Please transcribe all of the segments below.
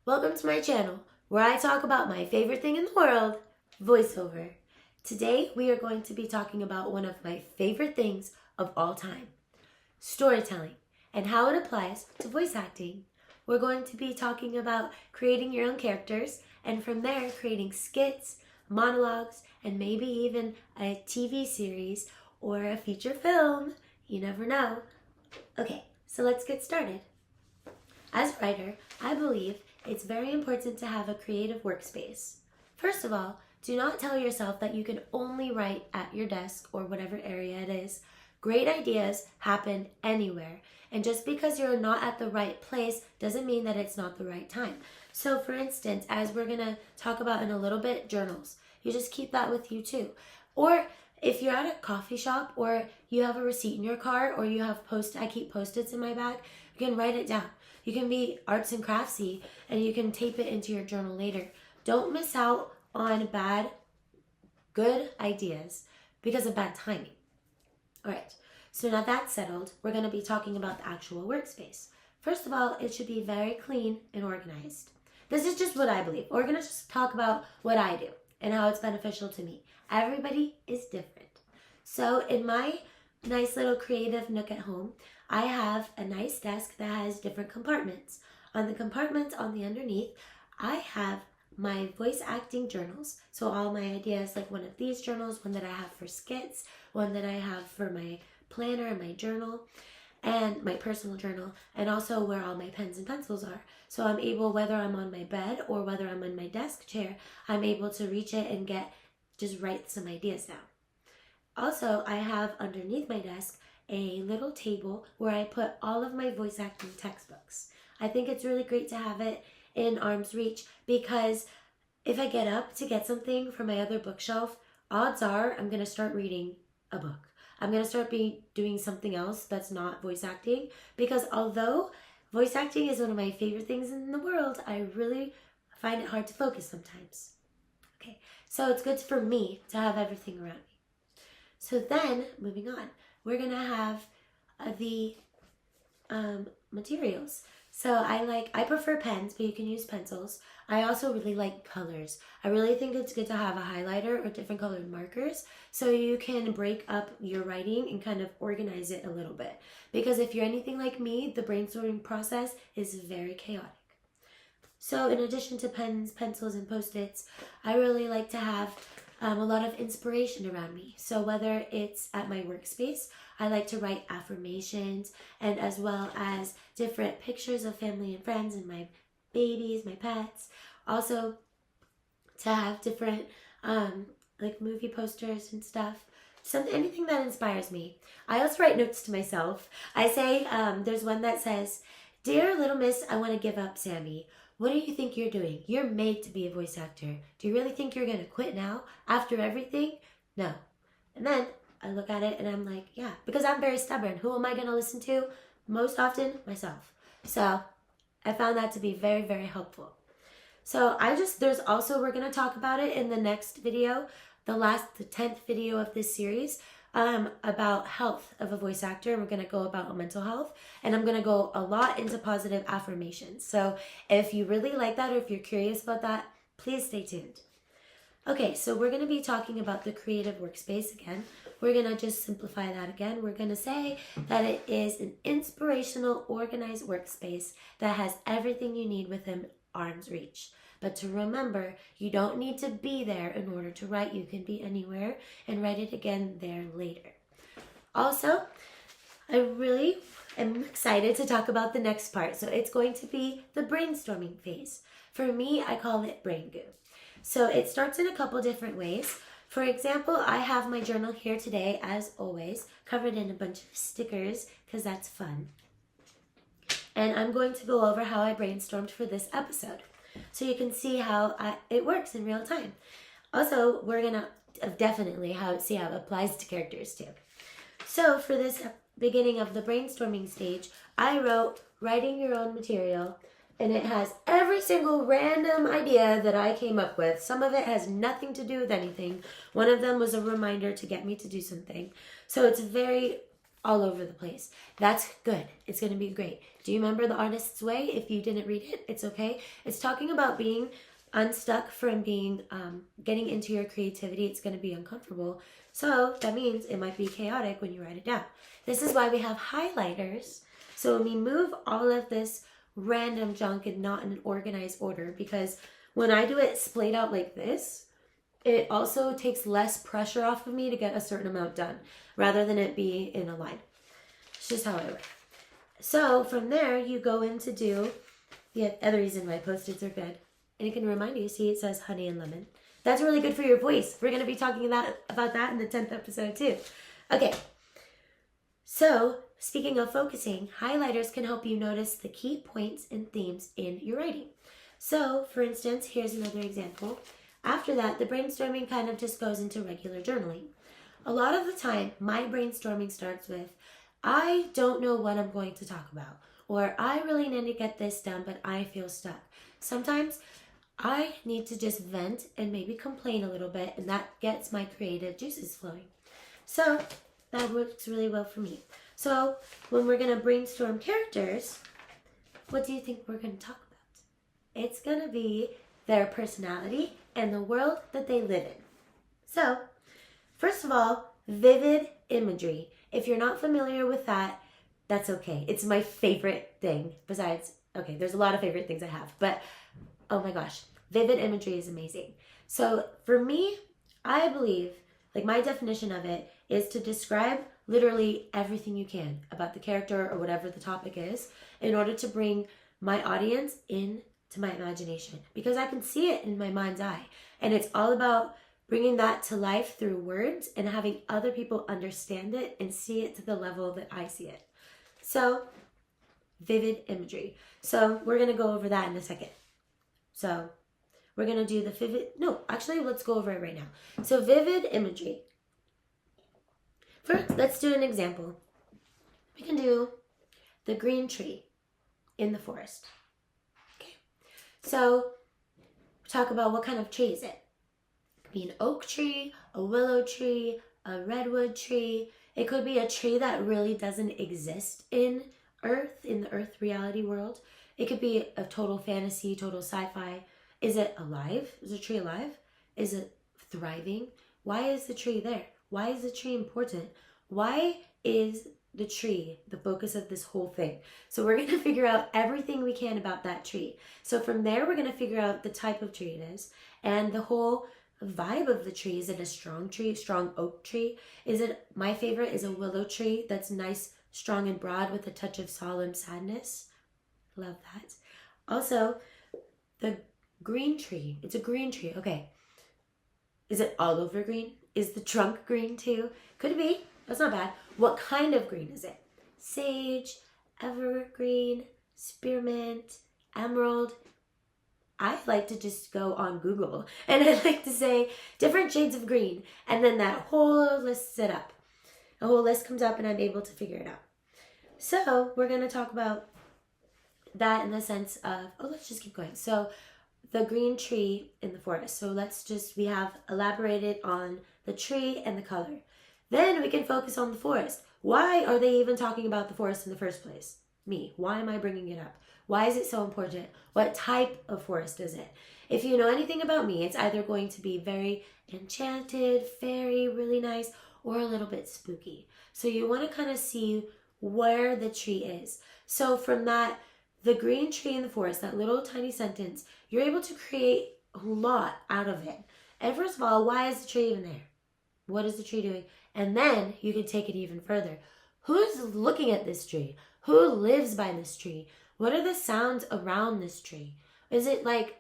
Welcome to my channel, where I talk about my favorite thing in the world, voiceover. Today, we are going to be talking about one of my favorite things of all time, storytelling, and how it applies to voice acting. We're going to be talking about creating your own characters, and from there, creating skits, monologues, and maybe even a TV series or a feature film. You never know. Okay, so let's get started. As a writer, I believe it's very important to have a creative workspace. First of all, do not tell yourself that you can only write at your desk or whatever area it is. Great ideas happen anywhere, and just because you're not at the right place doesn't mean that it's not the right time. So for instance, as we're going to talk about in a little bit, journals. You just keep that with you too. Or if you're at a coffee shop or you have a receipt in your car or you have I keep Post-its in my bag, you can write it down. You can be arts and craftsy and you can tape it into your journal later. Don't miss out on good ideas because of bad timing. All right, so now that's settled, we're going to be talking about the actual workspace. First of all, it should be very clean and organized. This is just what I believe. We're going to just talk about what I do and how it's beneficial to me. Everybody is different. So in my nice little creative nook at home, I have a nice desk that has different compartments. On the compartments on the underneath, I have my voice acting journals. So all my ideas, like one of these journals, one that I have for skits, one that I have for my planner and my journal, and my personal journal, and also where all my pens and pencils are. So I'm able, whether I'm on my bed or whether I'm in my desk chair, I'm able to reach it and just write some ideas down. Also, I have underneath my desk a little table where I put all of my voice acting textbooks. I think it's really great to have it in arm's reach because if I get up to get something from my other bookshelf, odds are I'm going to start reading a book. I'm going to start doing something else that's not voice acting, because although voice acting is one of my favorite things in the world, I really find it hard to focus sometimes. Okay, so it's good for me to have everything around me. So then, moving on, we're going to have the materials. So I prefer pens, but you can use pencils. I also really like colors. I really think it's good to have a highlighter or different colored markers so you can break up your writing and kind of organize it a little bit. Because if you're anything like me, the brainstorming process is very chaotic. So in addition to pens, pencils, and Post-its, I really like to have a lot of inspiration around me. So whether it's at my workspace, I like to write affirmations, and as well as different pictures of family and friends and my babies, my pets. Also to have different like movie posters and stuff. Anything that inspires me. I also write notes to myself. I say, there's one that says, "Dear little miss, I want to give up Sammy. What do you think you're doing? You're made to be a voice actor. Do you really think you're going to quit now after everything? No." And then I look at it and I'm like, yeah, because I'm very stubborn. Who am I going to listen to? Most often, myself. So I found that to be very, very helpful. So there's also, we're going to talk about it in the next video, the 10th video of this series, about health of a voice actor. We're going to go about mental health, and I'm going to go a lot into positive affirmations. So if you really like that or if you're curious about that, please stay tuned. Okay, so we're going to be talking about the creative workspace again. We're going to just simplify that again. We're going to say that it is an inspirational, organized workspace that has everything you need within arm's reach. But to remember, you don't need to be there in order to write. You can be anywhere and write it again there later. Also, I really am excited to talk about the next part. So it's going to be the brainstorming phase. For me, I call it brain goo. So it starts in a couple different ways. For example, I have my journal here today, as always, covered in a bunch of stickers because that's fun. And I'm going to go over how I brainstormed for this episode, so you can see how it works in real time. Also, we're going to definitely see how it applies to characters too. So for this beginning of the brainstorming stage, I wrote writing your own material, and it has every single random idea that I came up with. Some of it has nothing to do with anything. One of them was a reminder to get me to do something. So it's very all over the place. That's good. It's going to be great. Do you remember The Artist's Way? If you didn't read it, it's okay. It's talking about being unstuck from being getting into your creativity. It's going to be uncomfortable. So that means it might be chaotic when you write it down. This is why we have highlighters. So when we move all of this random junk and not in an organized order, because when I do it splayed out like this, it also takes less pressure off of me to get a certain amount done rather than it be in a line. It's just how I work. So from there, you go in to do the other reason why Post-its are good. And it can remind you, see, it says honey and lemon. That's really good for your voice. We're going to be talking about that in the 10th episode too. Okay. So speaking of focusing, highlighters can help you notice the key points and themes in your writing. So for instance, here's another example. After that, the brainstorming kind of just goes into regular journaling. A lot of the time, my brainstorming starts with, I don't know what I'm going to talk about, or I really need to get this done, but I feel stuck. Sometimes I need to just vent and maybe complain a little bit, and that gets my creative juices flowing. So that works really well for me. So when we're going to brainstorm characters, what do you think we're going to talk about? It's going to be their personality and the world that they live in. So, first of all, vivid imagery. If you're not familiar with that, that's okay. It's my favorite thing. Besides, okay, there's a lot of favorite things I have, but oh my gosh, vivid imagery is amazing. So for me, I believe, like my definition of it is to describe literally everything you can about the character or whatever the topic is in order to bring my audience in to my imagination, because I can see it in my mind's eye. And it's all about bringing that to life through words and having other people understand it and see it to the level that I see it. So, vivid imagery. So, we're going to go over that in a second. So, we're going to do let's go over it right now. So, vivid imagery. First, let's do an example. We can do the green tree in the forest. So, talk about what kind of tree is it. It could be an oak tree, a willow tree, a redwood tree. It could be a tree that really doesn't exist in the Earth reality world. It could be a total fantasy, total sci-fi. Is it alive? Is the tree alive? Is it thriving? Why is the tree there? Why is the tree important? Why is the tree the focus of this whole thing? So we're going to figure out everything we can about that tree. So from there, we're going to figure out the type of tree it is and the whole vibe of the tree. Is it a strong tree, strong oak tree? My favorite is a willow tree that's nice, strong and broad with a touch of solemn sadness. Love that. Also, the green tree. It's a green tree. Okay. Is it all over green? Is the trunk green too? Could it be? That's not bad. What kind of green is it? Sage, evergreen, spearmint, emerald. I like to just go on Google and I like to say different shades of green, and then that whole list set up. A whole list comes up and I'm able to figure it out. So we're going to talk about that in the sense of, let's just keep going. So the green tree in the forest. So we have elaborated on the tree and the color. Then we can focus on the forest. Why are they even talking about the forest in the first place? Me. Why am I bringing it up? Why is it so important? What type of forest is it? If you know anything about me, it's either going to be very enchanted, fairy, really nice, or a little bit spooky. So you want to kind of see where the tree is. So from that, the green tree in the forest, that little tiny sentence, you're able to create a lot out of it. And first of all, why is the tree even there? What is the tree doing? And then you can take it even further. Who's looking at this tree? Who lives by this tree? What are the sounds around this tree? Is it like,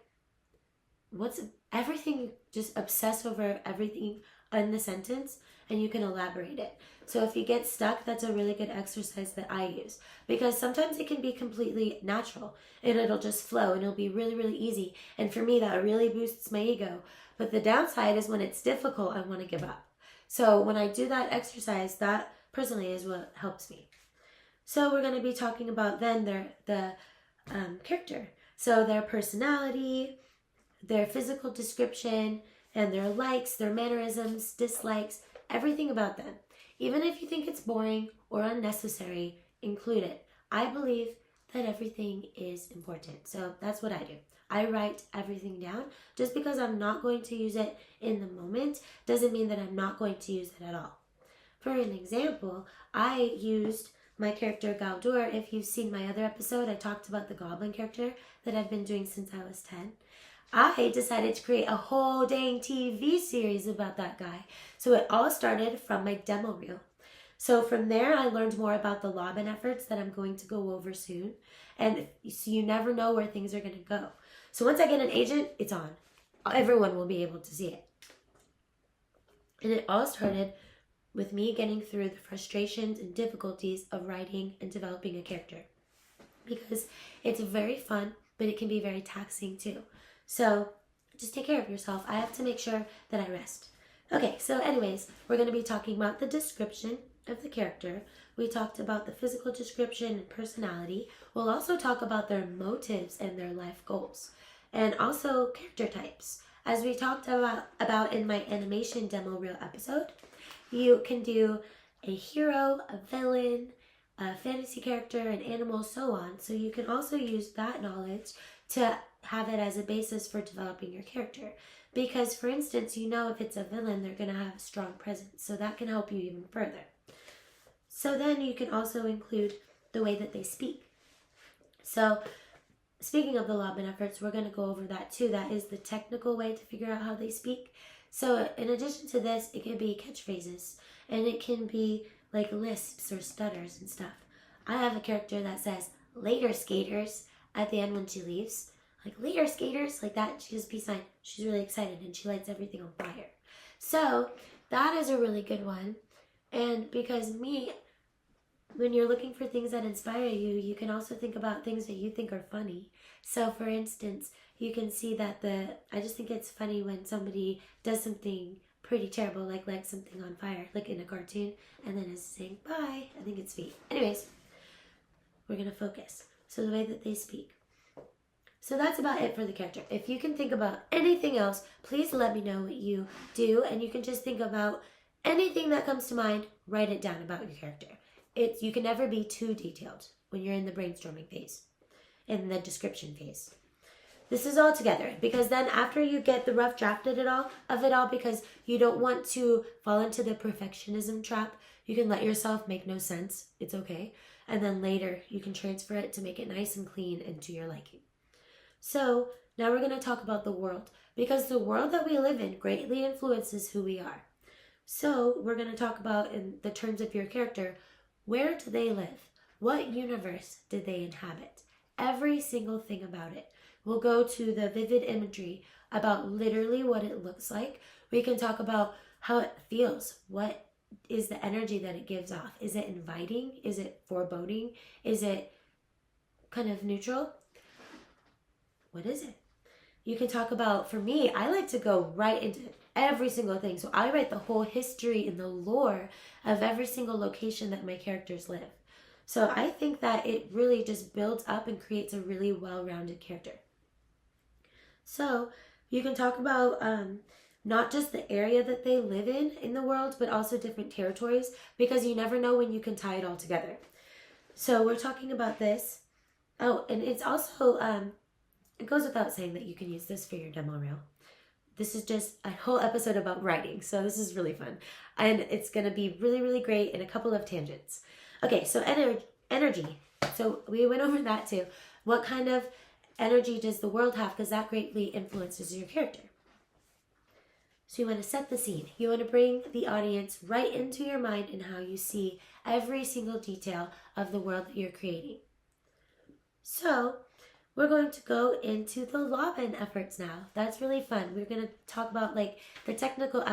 everything, just obsess over everything in the sentence and you can elaborate it. So if you get stuck, that's a really good exercise that I use, because sometimes it can be completely natural and it'll just flow and it'll be really, really easy. And for me, that really boosts my ego. But the downside is when it's difficult, I want to give up. So when I do that exercise, that personally is what helps me. So we're going to be talking about then the character. So their personality, their physical description, and their likes, their mannerisms, dislikes, everything about them. Even if you think it's boring or unnecessary, include it. I believe that everything is important. So that's what I do. I write everything down. Just because I'm not going to use it in the moment doesn't mean that I'm not going to use it at all. For an example, I used my character Galdor. If you've seen my other episode, I talked about the goblin character that I've been doing since I was 10. I decided to create a whole dang TV series about that guy. So it all started from my demo reel. So from there, I learned more about the lobbying efforts that I'm going to go over soon. And so you never know where things are going to go. So once I get an agent, it's on. Everyone will be able to see it. And it all started with me getting through the frustrations and difficulties of writing and developing a character. Because it's very fun, but it can be very taxing too. So just take care of yourself. I have to make sure that I rest. Okay, so anyways, we're going to be talking about the description of the character. We talked about the physical description and personality. We'll also talk about their motives and their life goals. And also character types. As we talked about in my animation demo reel episode, you can do a hero, a villain, a fantasy character, an animal, so on. So you can also use that knowledge to have it as a basis for developing your character. Because, for instance, you know if it's a villain, they're going to have a strong presence. So that can help you even further. So then you can also include the way that they speak. So speaking of the lobbying efforts, we're going to go over that too. That is the technical way to figure out how they speak. So in addition to this, it can be catchphrases. And it can be like lisps or stutters and stuff. I have a character that says, "Later, skaters," at the end when she leaves. Like, "Later, skaters," like that. She has a peace sign. She's really excited and she lights everything on fire. So that is a really good one. And because when you're looking for things that inspire you, you can also think about things that you think are funny. So for instance, you can see that I just think it's funny when somebody does something pretty terrible, like light something on fire, like in a cartoon, and then is saying bye. I think it's sweet. Anyways, we're going to focus. So the way that they speak. So that's about it for the character. If you can think about anything else, please let me know what you do. And you can just think about anything that comes to mind, write it down about your character. You can never be too detailed when you're in the brainstorming phase, in the description phase. This is all together, because then after you get the rough draft of it all, because you don't want to fall into the perfectionism trap, you can let yourself make no sense. It's okay. And then later you can transfer it to make it nice and clean and to your liking. So now we're going to talk about the world, because the world that we live in greatly influences who we are. So we're going to talk about, in the terms of your character, where do they live? What universe did they inhabit? Every single thing about it. We'll go to the vivid imagery about literally what it looks like. We can talk about how it feels. What is the energy that it gives off? Is it inviting? Is it foreboding? Is it kind of neutral? What is it? You can talk about, for me, I like to go right into every single thing. So I write the whole history and the lore of every single location that my characters live. So I think that it really just builds up and creates a really well-rounded character. So you can talk about not just the area that they live in the world, but also different territories, because you never know when you can tie it all together. So we're talking about this. Oh, and it's also, it goes without saying that you can use this for your demo reel. This is just a whole episode about writing, so this is really fun. And it's going to be really, really great in a couple of tangents. Okay, so energy. So we went over that too. What kind of energy does the world have? Because that greatly influences your character. So you want to set the scene. You want to bring the audience right into your mind and how you see every single detail of the world that you're creating. So we're going to go into the lobbying efforts now. That's really fun. We're going to talk about like the technical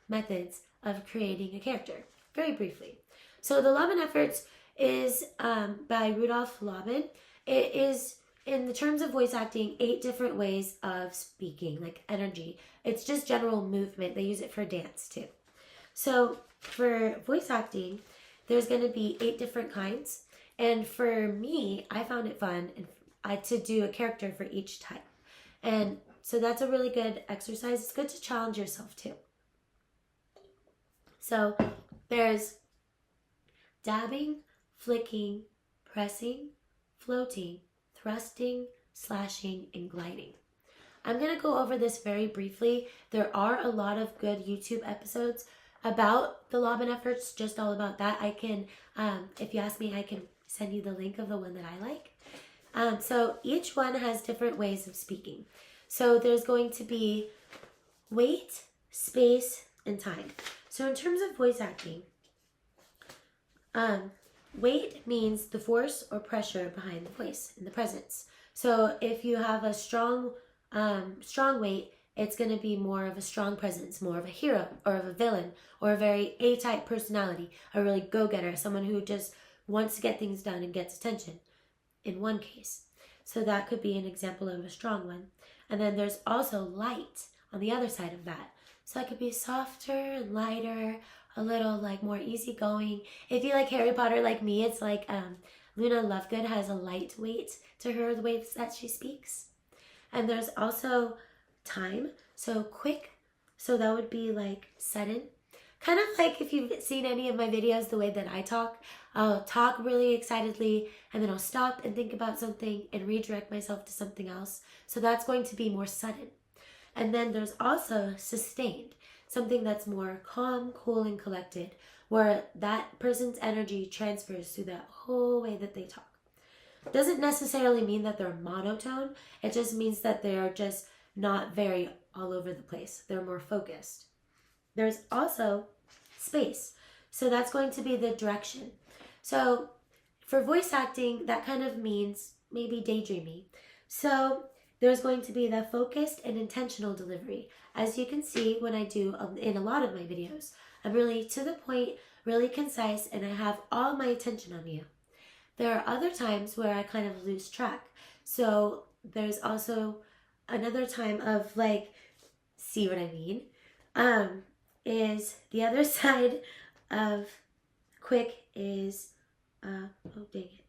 methods of creating a character, very briefly. So the lobbying efforts is by Rudolph Laban. It is, in the terms of voice acting, 8 different ways of speaking, like energy. It's just general movement. They use it for dance too. So for voice acting, there's going to be 8 different kinds. And for me, I found it fun to do a character for each type. And so that's a really good exercise. It's good to challenge yourself too. So there's dabbing, flicking, pressing, floating, thrusting, slashing, and gliding. I'm going to go over this very briefly. There are a lot of good YouTube episodes about the Laban efforts, just all about that. I can, if you ask me, I can send you the link of the one that I like. So each one has different ways of speaking. So there's going to be weight, space, and time. So in terms of voice acting, weight means the force or pressure behind the voice in the presence. So if you have a strong weight, it's going to be more of a strong presence, more of a hero or of a villain or a very A-type personality, a really go-getter, someone who just wants to get things done and gets attention in one case. So that could be an example of a strong one. And then there's also light on the other side of that. So it could be softer and lighter, a little like more easygoing. If you like Harry Potter like me, it's like Luna Lovegood has a light weight to her, the ways that she speaks. And there's also time, so quick, so that would be like sudden. Kind of like if you've seen any of my videos, the way that I talk, I'll talk really excitedly and then I'll stop and think about something and redirect myself to something else. So that's going to be more sudden. And then there's also sustained, something that's more calm, cool, and collected, where that person's energy transfers through that whole way that they talk. Doesn't necessarily mean that they're monotone. It just means that they are just not very all over the place. They're more focused. There's also space. So that's going to be the direction. So for voice acting, that kind of means maybe daydreaming. So there's going to be the focused and intentional delivery. As you can see when I do in a lot of my videos, I'm really to the point, really concise, and I have all my attention on you. There are other times where I kind of lose track. So there's also another time of like, see what I mean? Is the other side of quick is, oh dang it.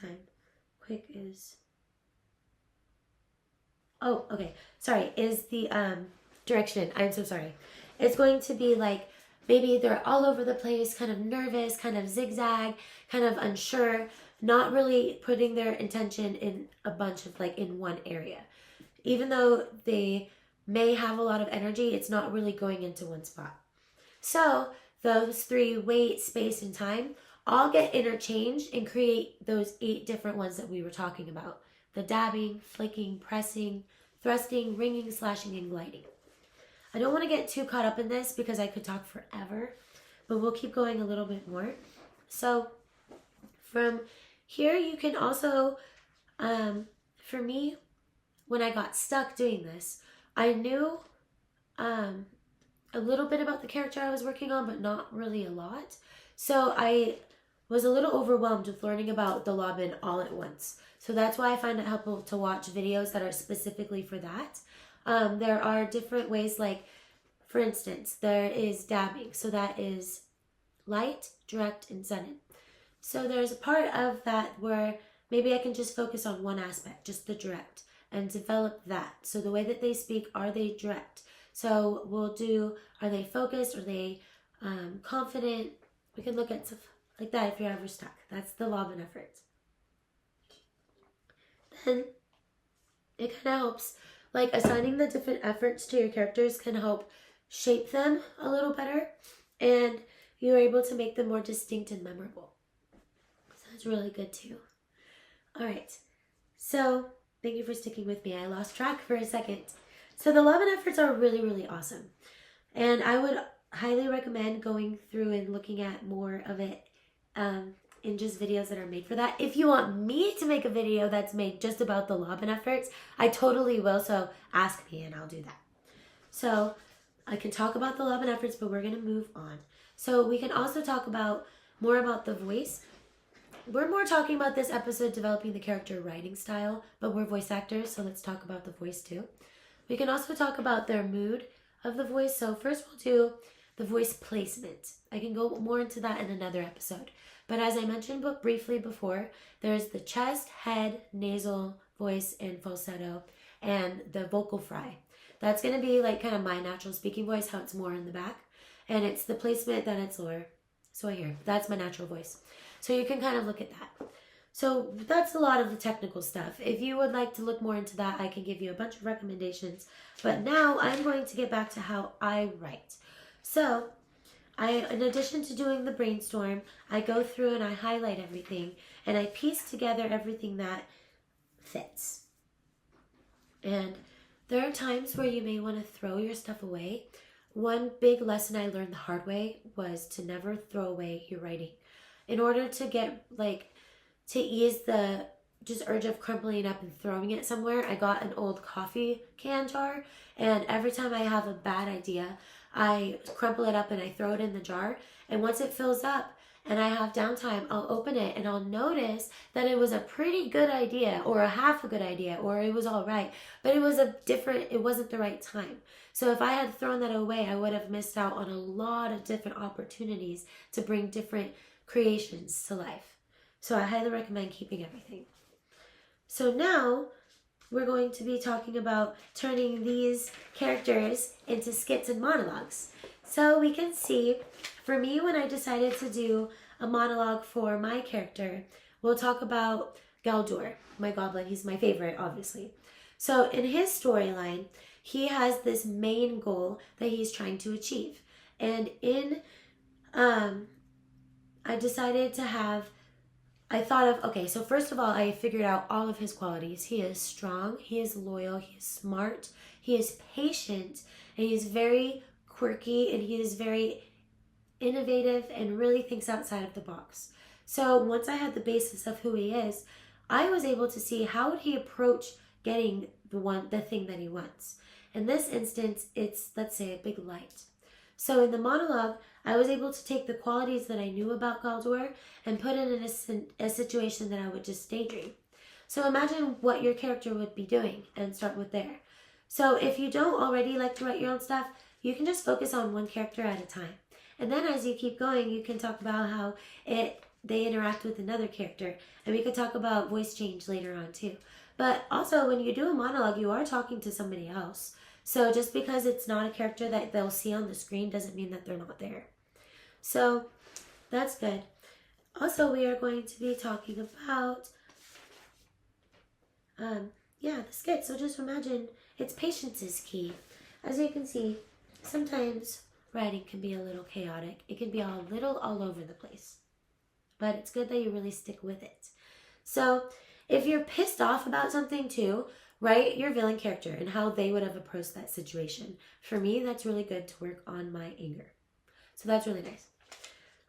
Time. Quick is, oh, okay. Sorry, is the direction. I'm so sorry. It's going to be like, maybe they're all over the place, kind of nervous, kind of zigzag, kind of unsure, not really putting their intention in a bunch of like in one area. Even though they may have a lot of energy, it's not really going into one spot. So those three, weight, space, and time, all get interchanged and create those 8 different ones that we were talking about. The dabbing, flicking, pressing, thrusting, ringing, slashing, and gliding. I don't want to get too caught up in this because I could talk forever, but we'll keep going a little bit more. So from here, you can also, for me, when I got stuck doing this, I knew a little bit about the character I was working on, but not really a lot. So I was a little overwhelmed with learning about the Laban all at once. So that's why I find it helpful to watch videos that are specifically for that. There are different ways, like, for instance, there is dabbing. So that is light, direct, and sudden. So there's a part of that where maybe I can just focus on one aspect, just the direct, and develop that. So the way that they speak, are they direct? So we'll do, are they focused? Are they confident? We can look at stuff like that if you're ever stuck. That's the Laban efforts. Then it kind of helps, like assigning the different efforts to your characters can help shape them a little better, and you're able to make them more distinct and memorable. So that's really good too. All right, so thank you for sticking with me. I lost track for a second. So the Laban efforts are really, really awesome. And I would highly recommend going through and looking at more of it in just videos that are made for that. If you want me to make a video that's made just about the Laban efforts, I totally will. So ask me and I'll do that. So I can talk about the Laban efforts, but we're going to move on. So we can also talk about more about the voice. We're more talking about this episode developing the character writing style, but we're voice actors, so let's talk about the voice too. We can also talk about their mood of the voice. So first we'll do the voice placement. I can go more into that in another episode. But as I mentioned briefly before, there's the chest, head, nasal, voice, and falsetto, and the vocal fry. That's going to be like kind of my natural speaking voice, how it's more in the back. And it's the placement that it's lower. So I hear, that's my natural voice. So you can kind of look at that. So that's a lot of the technical stuff. If you would like to look more into that, I can give you a bunch of recommendations. But now I'm going to get back to how I write. So in addition to doing the brainstorm, I go through and I highlight everything and I piece together everything that fits. And there are times where you may want to throw your stuff away. One big lesson I learned the hard way was to never throw away your writing. In order to get to ease the just urge of crumpling up and throwing it somewhere, I got an old coffee can jar, and every time I have a bad idea, I crumple it up and I throw it in the jar, and once it fills up and I have downtime, I'll open it and I'll notice that it was a pretty good idea or a half a good idea or it was all right, but it wasn't the right time. So if I had thrown that away, I would have missed out on a lot of different opportunities to bring different creations to life. So I highly recommend keeping everything. So now we're going to be talking about turning these characters into skits and monologues. So we can see, for me, when I decided to do a monologue for my character, we'll talk about Galdur, my goblin. He's my favorite, obviously. So in his storyline, he has this main goal that he's trying to achieve. And I decided to have, I thought of, okay, so first of all, I figured out all of his qualities. He is strong, he is loyal, he is smart, he is patient, and he's very quirky, and he is very innovative and really thinks outside of the box. So once I had the basis of who he is, I was able to see how would he approach getting the thing that he wants. In this instance, it's, let's say, a big light. So in the monologue, I was able to take the qualities that I knew about Galdur and put it in a situation that I would just daydream. So imagine what your character would be doing and start with there. So if you don't already like to write your own stuff, you can just focus on one character at a time. And then as you keep going, you can talk about how they interact with another character. And we could talk about voice change later on too. But also when you do a monologue, you are talking to somebody else. So just because it's not a character that they'll see on the screen doesn't mean that they're not there. So that's good. Also, we are going to be talking about, the skit. So just imagine, it's patience is key. As you can see, sometimes writing can be a little chaotic. It can be a little all over the place. But it's good that you really stick with it. So if you're pissed off about something too, write your villain character and how they would have approached that situation. For me, that's really good to work on my anger. So that's really nice.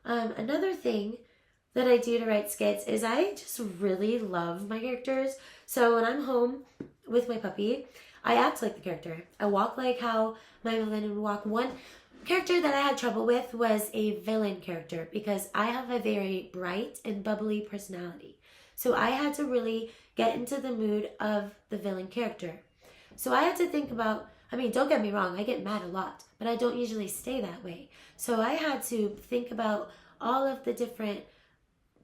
Another thing that I do to write skits is I just really love my characters. So when I'm home with my puppy, I act like the character. I walk like how my villain would walk. One character that I had trouble with was a villain character because I have a very bright and bubbly personality. So I had to really get into the mood of the villain character. So I had to think about, don't get me wrong, I get mad a lot, but I don't usually stay that way. So I had to think about all of the different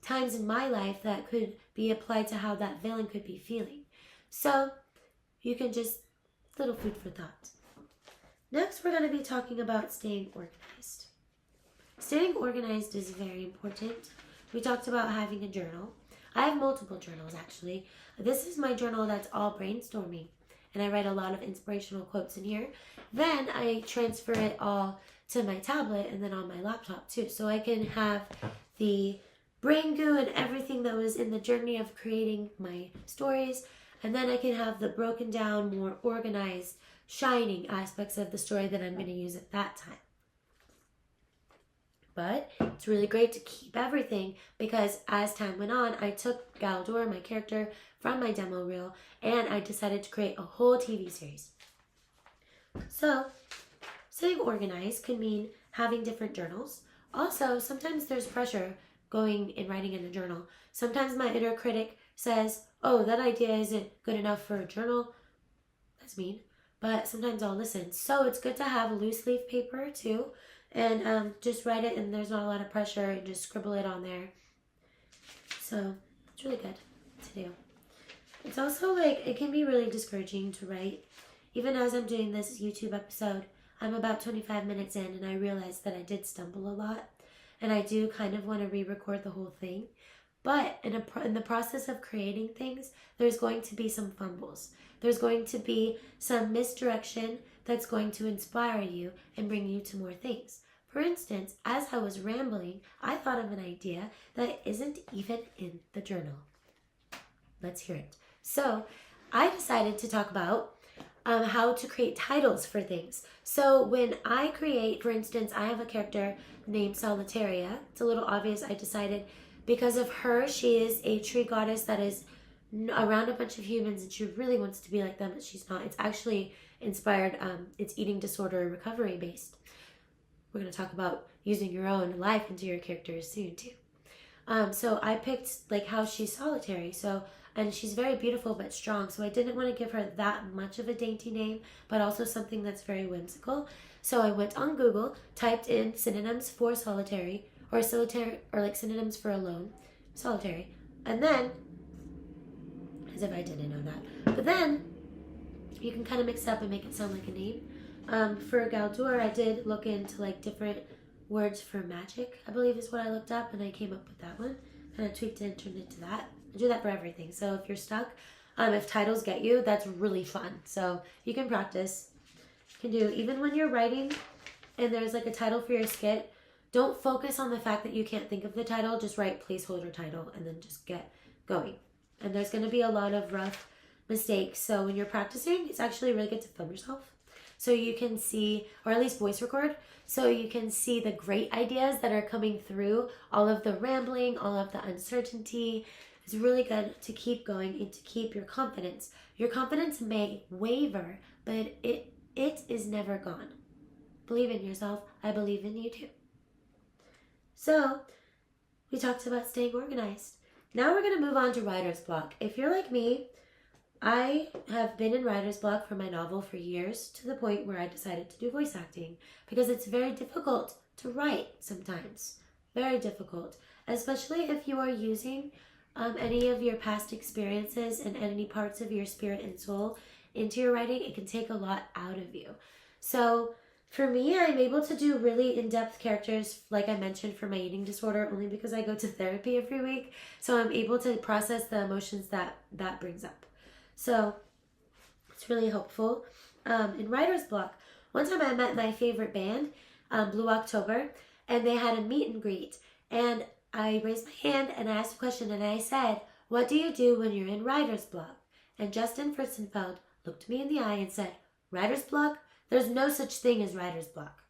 times in my life that could be applied to how that villain could be feeling. So you can just, little food for thought. Next, we're going to be talking about staying organized. Staying organized is very important. We talked about having a journal. I have multiple journals, actually. This is my journal that's all brainstorming, and I write a lot of inspirational quotes in here. Then I transfer it all to my tablet and then on my laptop, too, so I can have the brain goo and everything that was in the journey of creating my stories, and then I can have the broken down, more organized, shining aspects of the story that I'm going to use at that time. But it's really great to keep everything because as time went on, I took Galdur, my character, from my demo reel and I decided to create a whole TV series. So, staying organized could mean having different journals. Also, sometimes there's pressure going and writing in a journal. Sometimes my inner critic says, oh, that idea isn't good enough for a journal. That's mean. But sometimes I'll listen. So it's good to have loose leaf paper too. And just write it and there's not a lot of pressure and just scribble it on there. So it's really good to do. It's also it can be really discouraging to write even as I'm doing this YouTube episode, I'm about 25 minutes in and I realized that I did stumble a lot. And I do kind of want to re-record the whole thing. But in the process of creating things, there's going to be some fumbles. There's going to be some misdirection that's going to inspire you and bring you to more things. For instance, as I was rambling, I thought of an idea that isn't even in the journal. Let's hear it. So I decided to talk about how to create titles for things. So when I create, for instance, I have a character named Solitaria. It's a little obvious. I decided because of her, she is a tree goddess that is around a bunch of humans and she really wants to be like them, but she's not. It's actually inspired, it's eating disorder recovery based. We're going to talk about using your own life into your characters soon too. So I picked like how she's solitary. And she's very beautiful but strong. So I didn't want to give her that much of a dainty name, but also something that's very whimsical. So I went on Google, typed in synonyms for solitary, or like synonyms for alone, solitary. And then, as if I didn't know that. But then, you can kind of mix it up and make it sound like a name. For Galdur, I did look into like different words for magic, I believe is what I looked up, and I came up with that one. Kind of tweaked it and turned it to that. I do that for everything. So if you're stuck, if titles get you, that's really fun. So you can practice. You can do, even when you're writing and there's like a title for your skit, don't focus on the fact that you can't think of the title. Just write placeholder title and then just get going. And there's going to be a lot of rough mistakes. So when you're practicing, it's actually really good to film yourself. So you can see, or at least voice record, so you can see the great ideas that are coming through, all of the rambling, all of the uncertainty. It's really good to keep going and to keep your confidence. Your confidence may waver, but it is never gone. Believe in yourself. I believe in you too. So, we talked about staying organized. Now we're going to move on to writer's block. If you're like me, I have been in writer's block for my novel for years, to the point where I decided to do voice acting because it's very difficult to write sometimes. Very difficult, especially if you are using any of your past experiences and any parts of your spirit and soul into your writing. It can take a lot out of you. So for me, I'm able to do really in-depth characters, like I mentioned, for my eating disorder, only because I go to therapy every week. So I'm able to process the emotions that brings up. So it's really helpful. In writer's block, one time I met my favorite band, Blue October, and they had a meet and greet. And I raised my hand and I asked a question and I said, "What do you do when you're in writer's block?" And Justin Furstenfeld looked me in the eye and said, "Writer's block? There's no such thing as writer's block."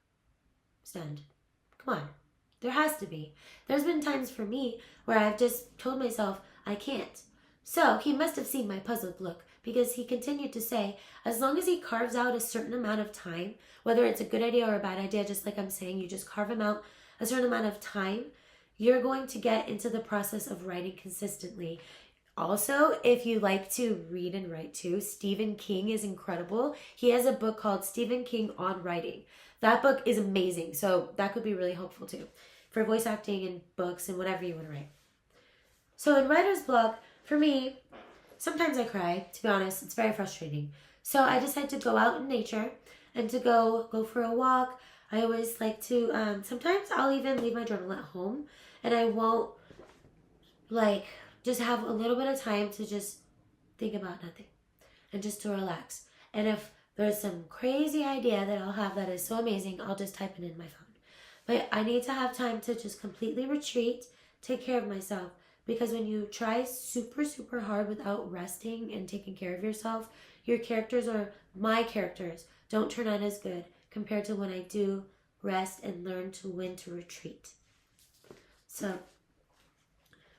Stunned. Come on. There has to be. There's been times for me where I've just told myself I can't. So he must have seen my puzzled look, because he continued to say, as long as he carves out a certain amount of time, whether it's a good idea or a bad idea, just like I'm saying, you just carve him out a certain amount of time, you're going to get into the process of writing consistently. Also, if you like to read and write too, Stephen King is incredible. He has a book called Stephen King on Writing. That book is amazing, so that could be really helpful too for voice acting and books and whatever you want to write. So in writer's block, for me, sometimes I cry, to be honest. It's very frustrating. So I decide to go out in nature and to go for a walk. I always like to, sometimes I'll even leave my journal at home and I won't, just have a little bit of time to just think about nothing and just to relax. And if there's some crazy idea that I'll have that is so amazing, I'll just type it in my phone. But I need to have time to just completely retreat, take care of myself. Because when you try super, super hard without resting and taking care of yourself, your characters, or my characters, don't turn out as good compared to when I do rest and learn to when to retreat. So,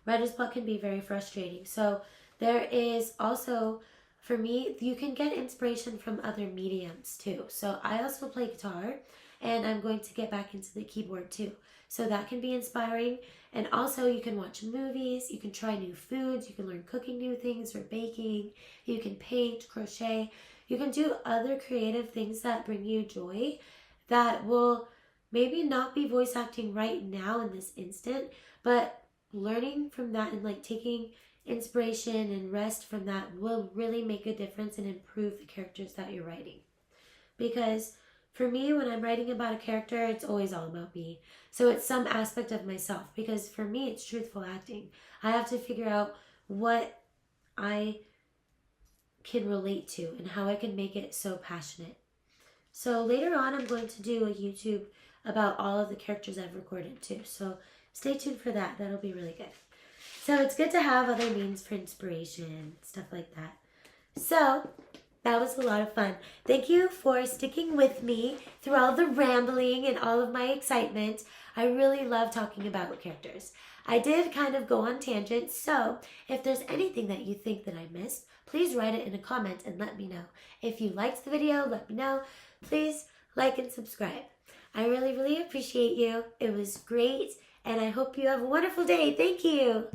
writer's block can be very frustrating. So, there is also, for me, you can get inspiration from other mediums too. So, I also play guitar, and I'm going to get back into the keyboard too. So that can be inspiring. And also you can watch movies, you can try new foods, you can learn cooking new things or baking, you can paint, crochet, you can do other creative things that bring you joy that will maybe not be voice acting right now in this instant, but learning from that and taking inspiration and rest from that will really make a difference and improve the characters that you're writing. Because for me, when I'm writing about a character, it's always all about me. So it's some aspect of myself. Because for me, it's truthful acting. I have to figure out what I can relate to and how I can make it so passionate. So later on, I'm going to do a YouTube about all of the characters I've recorded too. So stay tuned for that. That'll be really good. So it's good to have other means for inspiration, stuff like that. So that was a lot of fun. Thank you for sticking with me through all the rambling and all of my excitement. I really love talking about characters. I did kind of go on tangents, so if there's anything that you think that I missed, please write it in a comment and let me know. If you liked the video, let me know. Please like and subscribe. I really, really appreciate you. It was great, and I hope you have a wonderful day. Thank you.